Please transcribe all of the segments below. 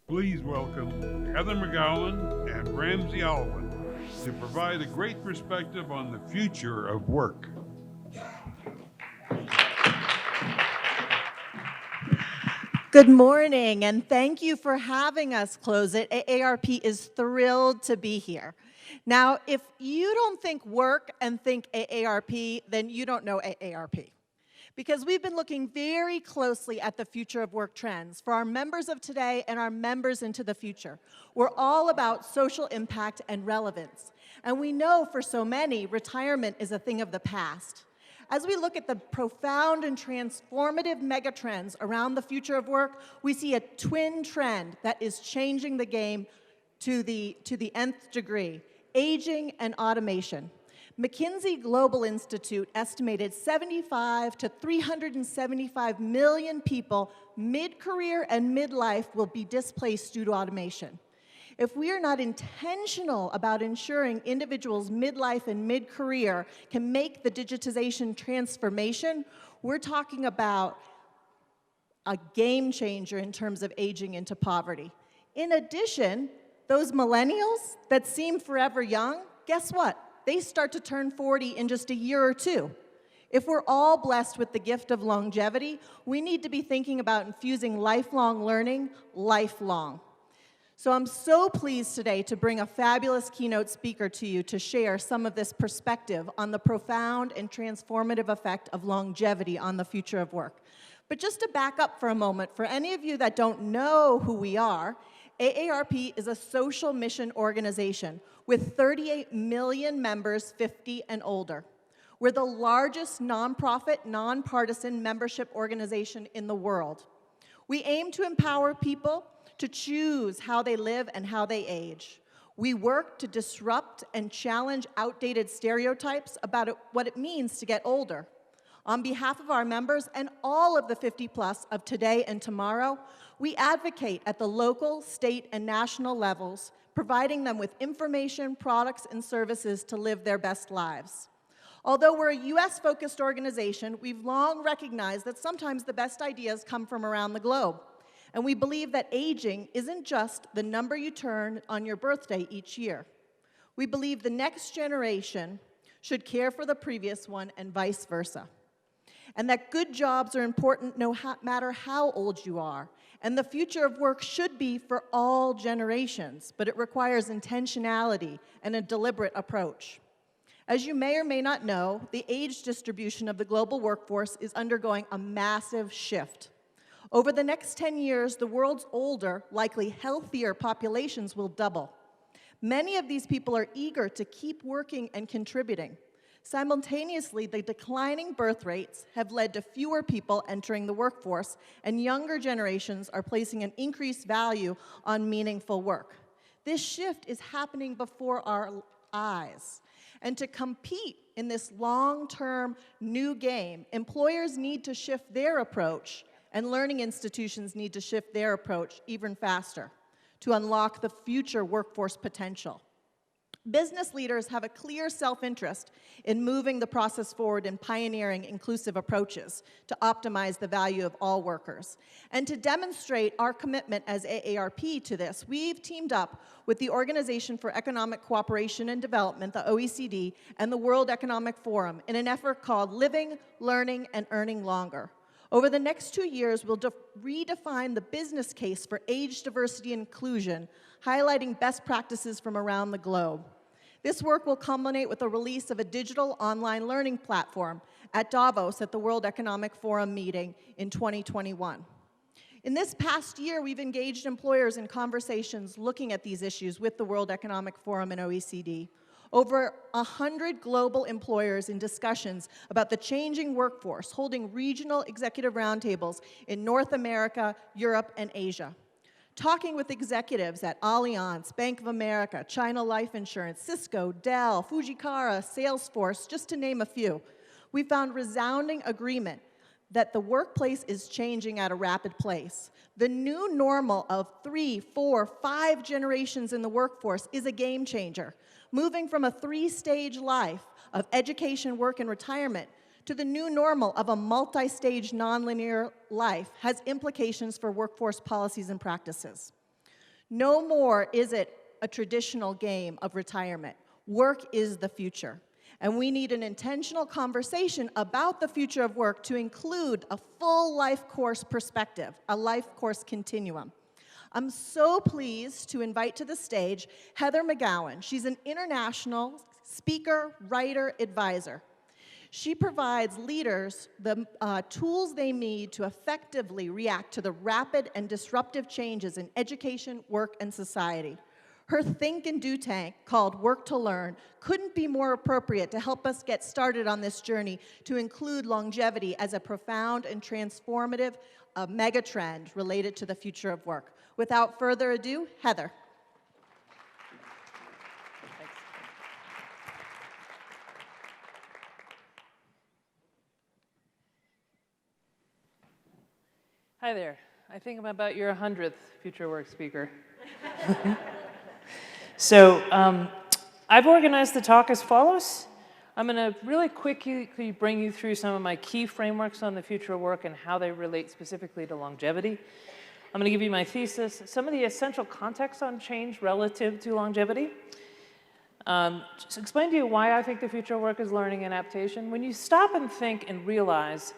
Please welcome Heather McGowan and Ramsey Alwin to provide a great perspective on the future of work. Good morning, and thank you for having us close it. AARP is thrilled to be here. Now, if you don't think work and think AARP, then you don't know AARP. Because we've been looking very closely at the future of work trends for our members of today and our members into the future. We're all about social impact and relevance. And we know for so many, retirement is a thing of the past. As we look at the profound and transformative megatrends around the future of work, we see a twin trend that is changing the game to the nth degree: aging and automation. McKinsey Global Institute estimated 75 to 375 million people mid-career and midlife will be displaced due to automation. If we are not intentional about ensuring individuals midlife and mid-career can make the digitization transformation, we're talking about a game changer in terms of aging into poverty. In addition, those millennials that seem forever young, guess what? They start to turn 40 in just a year or two. If we're all blessed with the gift of longevity, we need to be thinking about infusing lifelong learning lifelong. So I'm so pleased today to bring a fabulous keynote speaker to you to share some of this perspective on the profound and transformative effect of longevity on the future of work. But just to back up for a moment, for any of you that don't know who we are, AARP is a social mission organization with 38 million members 50 and older. We're the largest nonprofit, nonpartisan membership organization in the world. We aim to empower people to choose how they live and how they age. We work to disrupt and challenge outdated stereotypes about what it means to get older. On behalf of our members and all of the 50+ of today and tomorrow, we advocate at the local, state, and national levels, providing them with information, products, and services to live their best lives. Although we're a US-focused organization, we've long recognized that sometimes the best ideas come from around the globe. And we believe that aging isn't just the number you turn on your birthday each year. We believe the next generation should care for the previous one and vice versa. And that good jobs are important no matter how old you are. And the future of work should be for all generations, but it requires intentionality and a deliberate approach. As you may or may not know, the age distribution of the global workforce is undergoing a massive shift. Over the next 10 years, the world's older, likely healthier populations will double. Many of these people are eager to keep working and contributing. Simultaneously, the declining birth rates have led to fewer people entering the workforce, and younger generations are placing an increased value on meaningful work. This shift is happening before our eyes. And to compete in this long-term new game, employers need to shift their approach, and learning institutions need to shift their approach even faster to unlock the future workforce potential. Business leaders have a clear self-interest in moving the process forward and pioneering inclusive approaches to optimize the value of all workers. And to demonstrate our commitment as AARP to this, we've teamed up with the Organization for Economic Cooperation and Development, the OECD, and the World Economic Forum in an effort called Living, Learning, and Earning Longer. Over the next 2 years, we'll redefine the business case for age diversity and inclusion, highlighting best practices from around the globe. This work will culminate with the release of a digital online learning platform at Davos at the World Economic Forum meeting in 2021. In this past year, we've engaged employers in conversations looking at these issues with the World Economic Forum and OECD. Over 100 global employers in discussions about the changing workforce, holding regional executive roundtables in North America, Europe, and Asia. Talking with executives at Allianz, Bank of America, China Life Insurance, Cisco, Dell, Fujikara, Salesforce, just to name a few, we found resounding agreement that the workplace is changing at a rapid pace. The new normal of 3, 4, 5 generations in the workforce is a game changer. Moving from a 3-stage life of education, work, and retirement to the new normal of a multi-stage nonlinear life has implications for workforce policies and practices. No more is it a traditional game of retirement. Work is the future. And we need an intentional conversation about the future of work to include a full life course perspective, a life course continuum. I'm so pleased to invite to the stage Heather McGowan. She's an international speaker, writer, advisor. She provides leaders the tools they need to effectively react to the rapid and disruptive changes in education, work, and society. Her think and do tank, called Work to Learn, couldn't be more appropriate to help us get started on this journey to include longevity as a profound and transformative megatrend related to the future of work. Without further ado, Heather. Hi there. I think I'm about your 100th future work speaker. So I've organized the talk as follows. I'm going to really quickly bring you through some of my key frameworks on the future of work and how they relate specifically to longevity. I'm going to give you my thesis, some of the essential context on change relative to longevity. Just explain to you why I think the future of work is learning and adaptation. When you stop and think and realize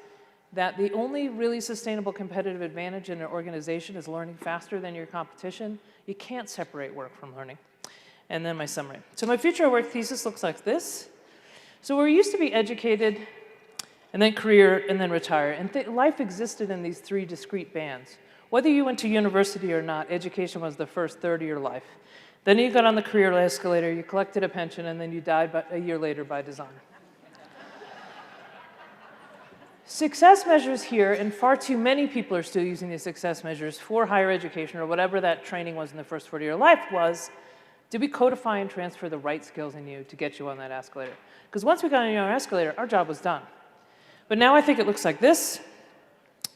that the only really sustainable competitive advantage in an organization is learning faster than your competition, you can't separate work from learning. And then my summary. So my future of work thesis looks like this. So we're used to be educated, and then career, and then retire. And life existed in these three discrete bands. Whether you went to university or not, education was the first third of your life. Then you got on the career escalator, you collected a pension, and then you died a year later by design. Success measures here, and far too many people are still using these success measures for higher education or whatever that training was in the first 40 of your life was, did we codify and transfer the right skills in you to get you on that escalator? Because once we got on your escalator, our job was done. But now I think it looks like this.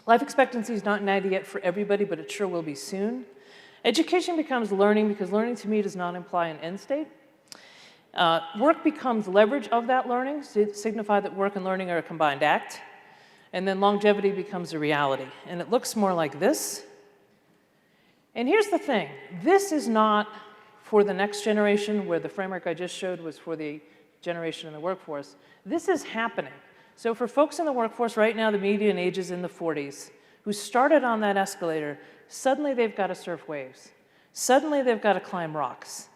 Life expectancy is not 90 yet for everybody, but it sure will be soon. Education becomes learning because learning to me does not imply an end state. Work becomes leverage of that learning, to signify that work and learning are a combined act. And then longevity becomes a reality. And it looks more like this. And here's the thing. This is not for the next generation, where the framework I just showed was for the generation in the workforce. This is happening. So for folks in the workforce right now, the median age is in the 40s, who started on that escalator, suddenly they've got to surf waves. Suddenly they've got to climb rocks.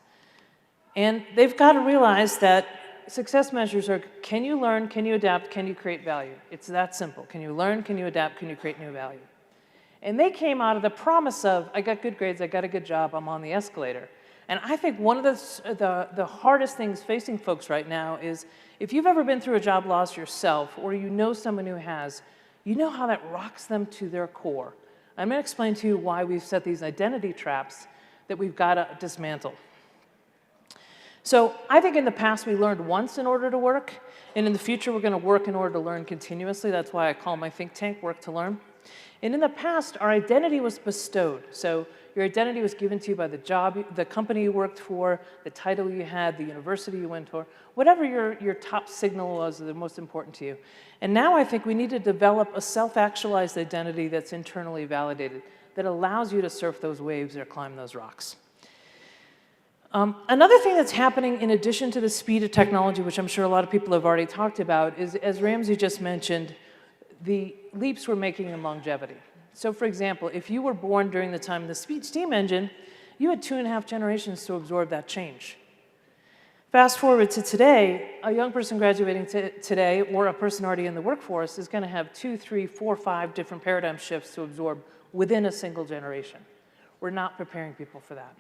And they've got to realize that success measures are, can you learn, can you adapt, can you create value? It's that simple. Can you learn, can you adapt, can you create new value? And they came out of the promise of, I got good grades, I got a good job, I'm on the escalator. And I think one of the hardest things facing folks right now is, if you've ever been through a job loss yourself, or you know someone who has, you know how that rocks them to their core. I'm going to explain to you why we've set these identity traps that we've got to dismantle. So I think in the past we learned once in order to work, and in the future we're going to work in order to learn continuously. That's why I call my think tank Work to Learn. And in the past, our identity was bestowed. So your identity was given to you by the job, the company you worked for, the title you had, the university you went to, whatever your top signal was that was most important to you. And now I think we need to develop a self-actualized identity that's internally validated, that allows you to surf those waves or climb those rocks. Another thing that's happening in addition to the speed of technology, which I'm sure a lot of people have already talked about, is, as Ramsey just mentioned, the leaps we're making in longevity. So for example, if you were born during the time of the steam engine, you had 2.5 generations to absorb that change. Fast forward to today, a young person graduating today, or a person already in the workforce, is going to have 2, 3, 4, 5 different paradigm shifts to absorb within a single generation. We're not preparing people for that.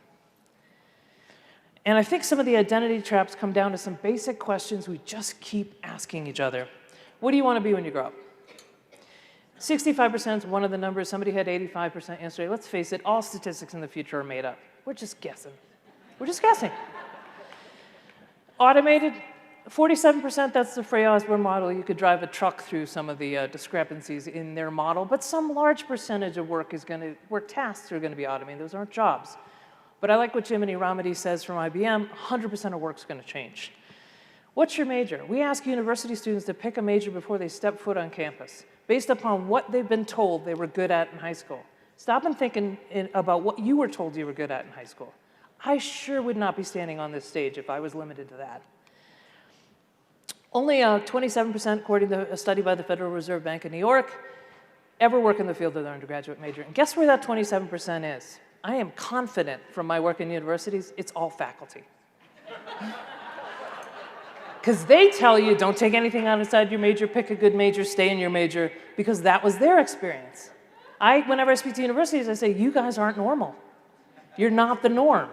And I think some of the identity traps come down to some basic questions we just keep asking each other. What do you want to be when you grow up? 65% is one of the numbers. Somebody had 85% yesterday. Let's face it, all statistics in the future are made up. We're just guessing. We're just guessing. Automated, 47%, that's the Frey-Osborne model. You could drive a truck through some of the discrepancies in their model, but some large percentage of work tasks are going to be automated. Those aren't jobs. But I like what Jiminy Ramadi says from IBM, 100% of work's going to change. What's your major? We ask university students to pick a major before they step foot on campus, based upon what they've been told they were good at in high school. Stop and think about what you were told you were good at in high school. I sure would not be standing on this stage if I was limited to that. Only 27%, according to a study by the Federal Reserve Bank of New York, ever work in the field of their undergraduate major. And guess where that 27% is? I am confident from my work in universities, it's all faculty. Because they tell you, don't take anything outside your major, pick a good major, stay in your major, because that was their experience. Whenever I speak to universities, I say, you guys aren't normal. You're not the norm.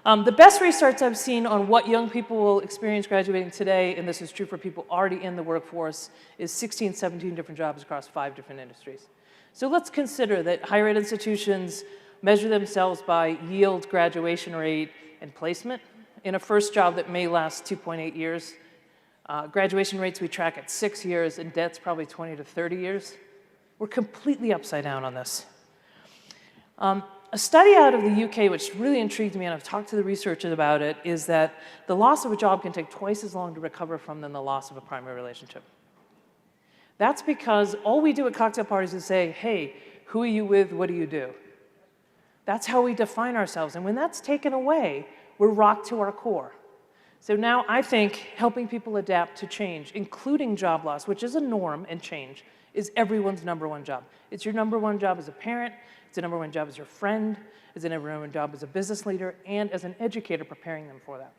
The best research I've seen on what young people will experience graduating today, and this is true for people already in the workforce, is 16, 17 different jobs across 5 different industries. So let's consider that higher ed institutions measure themselves by yield, graduation rate, and placement. In a first job that may last 2.8 years, graduation rates we track at 6 years, and debt's probably 20 to 30 years. We're completely upside down on this. A study out of the UK, which really intrigued me, and I've talked to the researchers about it, is that the loss of a job can take twice as long to recover from than the loss of a primary relationship. That's because all we do at cocktail parties is say, hey, who are you with, what do you do? That's how we define ourselves, and when that's taken away, we're rocked to our core. So now I think helping people adapt to change, including job loss, which is a norm and change, is everyone's #1 job. It's your #1 job as a parent, it's a #1 job as your friend, it's a #1 job as a business leader, and as an educator preparing them for that.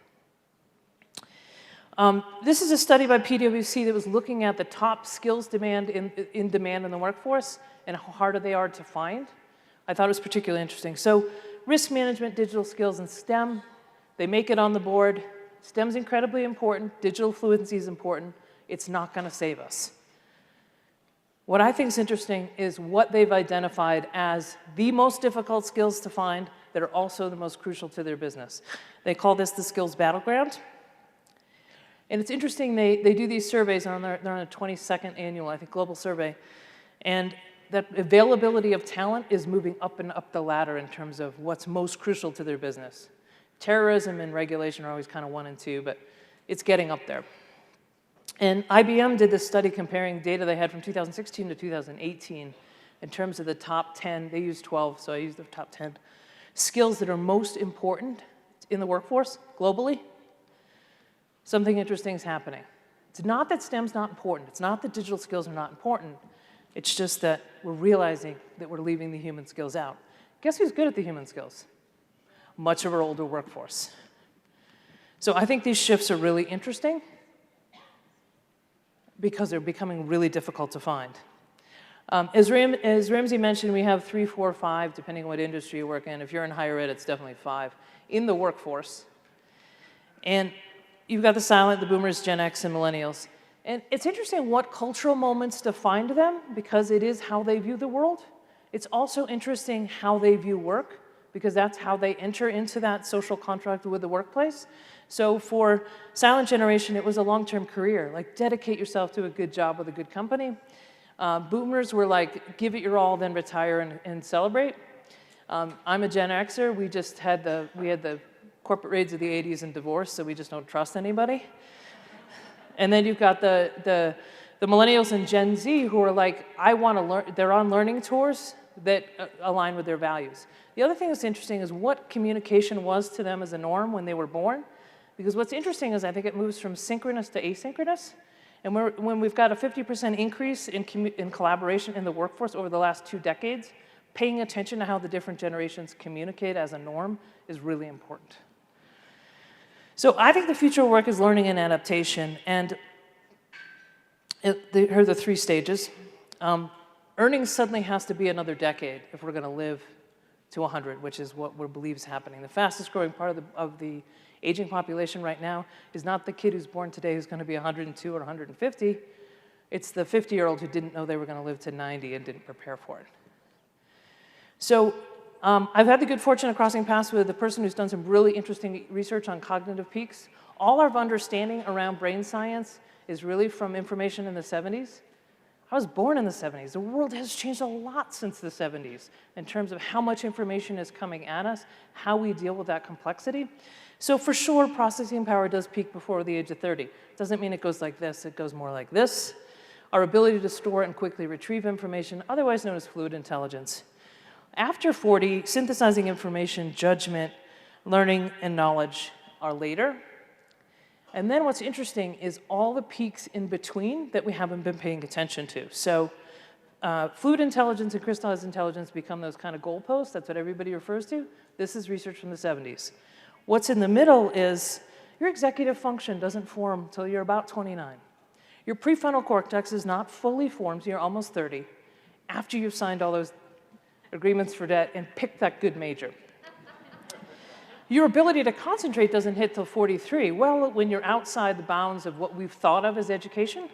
This is a study by PwC that was looking at the top skills in demand in the workforce and how hard they are to find. I thought it was particularly interesting. So risk management, digital skills, and STEM, they make it on the board. STEM's incredibly important. Digital fluency is important. It's not going to save us. What I think is interesting is what they've identified as the most difficult skills to find that are also the most crucial to their business. They call this the skills battleground. And it's interesting, they do these surveys, and they're on a 22nd annual, I think, global survey. And that availability of talent is moving up and up the ladder in terms of what's most crucial to their business. Terrorism and regulation are always kind of 1 and 2, but it's getting up there. And IBM did this study comparing data they had from 2016 to 2018 in terms of the top 10, they used 12, so I used the top 10, skills that are most important in the workforce globally. Something interesting is happening. It's not that STEM's not important. It's not that digital skills are not important. It's just that we're realizing that we're leaving the human skills out. Guess who's good at the human skills? Much of our older workforce. So I think these shifts are really interesting because they're becoming really difficult to find. As Ramsey mentioned, we have 3, 4, 5, depending on what industry you work in. If you're in higher ed, it's definitely 5 in the workforce. And you've got the silent, the boomers, Gen X, and millennials. And it's interesting what cultural moments define them because it is how they view the world. It's also interesting how they view work because that's how they enter into that social contract with the workplace. So for silent generation, it was a long-term career, like dedicate yourself to a good job with a good company. Boomers were like, give it your all, then retire and celebrate. I'm a Gen Xer. We had the corporate raids of the 80s and divorce, so we just don't trust anybody. And then you've got the millennials and Gen Z who are like, I want to learn, they're on learning tours that align with their values. The other thing that's interesting is what communication was to them as a norm when they were born. Because what's interesting is I think it moves from synchronous to asynchronous. And when we've got a 50% increase in collaboration in the workforce over the last 2 decades, paying attention to how the different generations communicate as a norm is really important. So I think the future of work is learning and adaptation. And here are the 3 stages. Earnings suddenly has to be another decade if we're going to live to 100, which is what we believe is happening. The fastest growing part of the aging population right now is not the kid who's born today who's going to be 102 or 150. It's the 50-year-old who didn't know they were going to live to 90 and didn't prepare for it. So I've had the good fortune of crossing paths with a person who's done some really interesting research on cognitive peaks. All our understanding around brain science is really from information in the 70s. I was born in the 70s. The world has changed a lot since the 70s in terms of how much information is coming at us, how we deal with that complexity. So for sure, processing power does peak before the age of 30. Doesn't mean it goes like this, it goes more like this. Our ability to store and quickly retrieve information, otherwise known as fluid intelligence. After 40, synthesizing information, judgment, learning, and knowledge are later. And then what's interesting is all the peaks in between that we haven't been paying attention to. So fluid intelligence and crystallized intelligence become those kind of goalposts. That's what everybody refers to. This is research from the 70s. What's in the middle is your executive function doesn't form until you're about 29. Your prefrontal cortex is not fully formed, so you're almost 30, after you've signed all those agreements for debt and picked that good major. Your ability to concentrate doesn't hit till 43. Well, when you're outside the bounds of what we've thought of as education,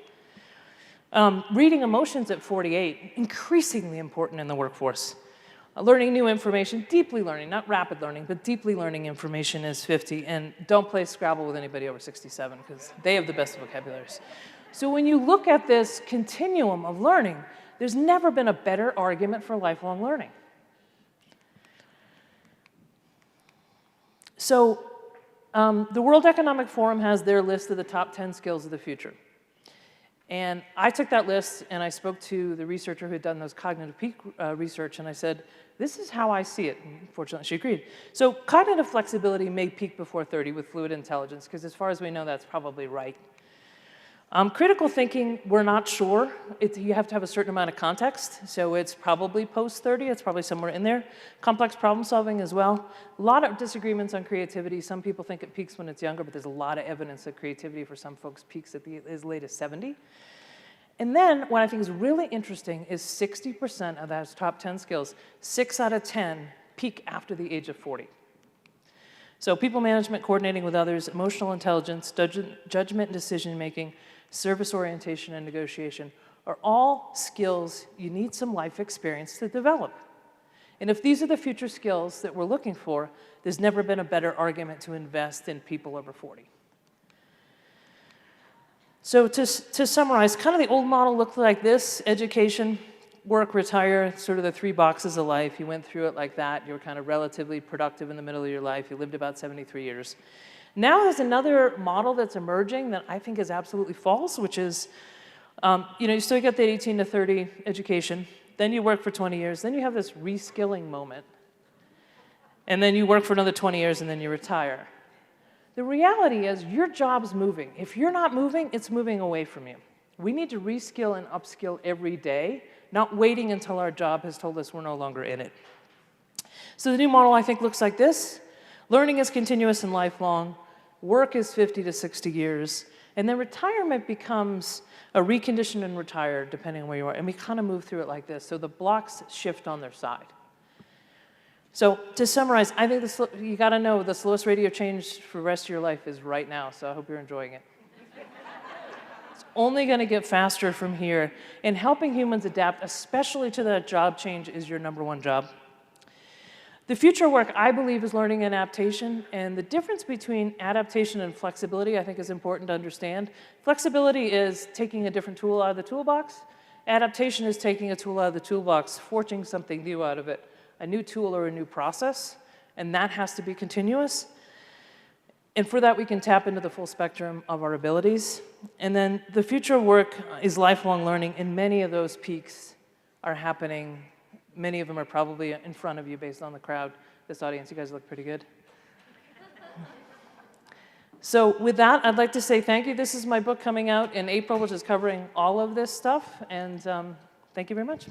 reading emotions at 48, increasingly important in the workforce. Learning new information, deeply learning, not rapid learning, but deeply learning information is 50. And don't play Scrabble with anybody over 67, because they have the best vocabularies. So when you look at this continuum of learning, there's never been a better argument for lifelong learning. So the World Economic Forum has their list of the top 10 skills of the future. And I took that list and I spoke to the researcher who had done those cognitive peak research, and I said, this is how I see it. And fortunately, she agreed. So cognitive flexibility may peak before 30 with fluid intelligence, because as far as we know, that's probably right. Critical thinking, we're not sure. You have to have a certain amount of context, so it's probably post-30. It's probably somewhere in there. Complex problem solving as well. A lot of disagreements on creativity. Some people think it peaks when it's younger, but there's a lot of evidence that creativity for some folks peaks at as late as 70. And then what I think is really interesting is 60% of those top 10 skills, 6 out of 10 peak after the age of 40. So people management, coordinating with others, emotional intelligence, judgment and decision making, service orientation and negotiation are all skills you need some life experience to develop. And if these are the future skills that we're looking for, there's never been a better argument to invest in people over 40. So to summarize, kind of the old model looked like this: education, work, retire, sort of the 3 boxes of life. You went through it like that. You were kind of relatively productive in the middle of your life. You lived about 73 years. Now there's another model that's emerging that I think is absolutely false, which is, you still get that 18 to 30 education, then you work for 20 years, then you have this reskilling moment, and then you work for another 20 years, and then you retire. The reality is your job's moving. If you're not moving, it's moving away from you. We need to reskill and upskill every day, not waiting until our job has told us we're no longer in it. So the new model, I think, looks like this. Learning is continuous and lifelong. Work is 50 to 60 years. And then retirement becomes a recondition and retire, depending on where you are. And we kind of move through it like this. So the blocks shift on their side. So to summarize, I think you got to know the slowest rate of change for the rest of your life is right now. So I hope you're enjoying it. It's only going to get faster from here. And helping humans adapt, especially to that job change, is your #1 job. The future work, I believe, is learning and adaptation, and the difference between adaptation and flexibility, I think, is important to understand. Flexibility is taking a different tool out of the toolbox. Adaptation is taking a tool out of the toolbox, forging something new out of it, a new tool or a new process, and that has to be continuous. And for that, we can tap into the full spectrum of our abilities. And then the future work is lifelong learning, and many of those peaks are happening. Many of them are probably in front of you based on the crowd. This audience, you guys look pretty good. So with that, I'd like to say thank you. This is my book coming out in April, which is covering all of this stuff. And thank you very much.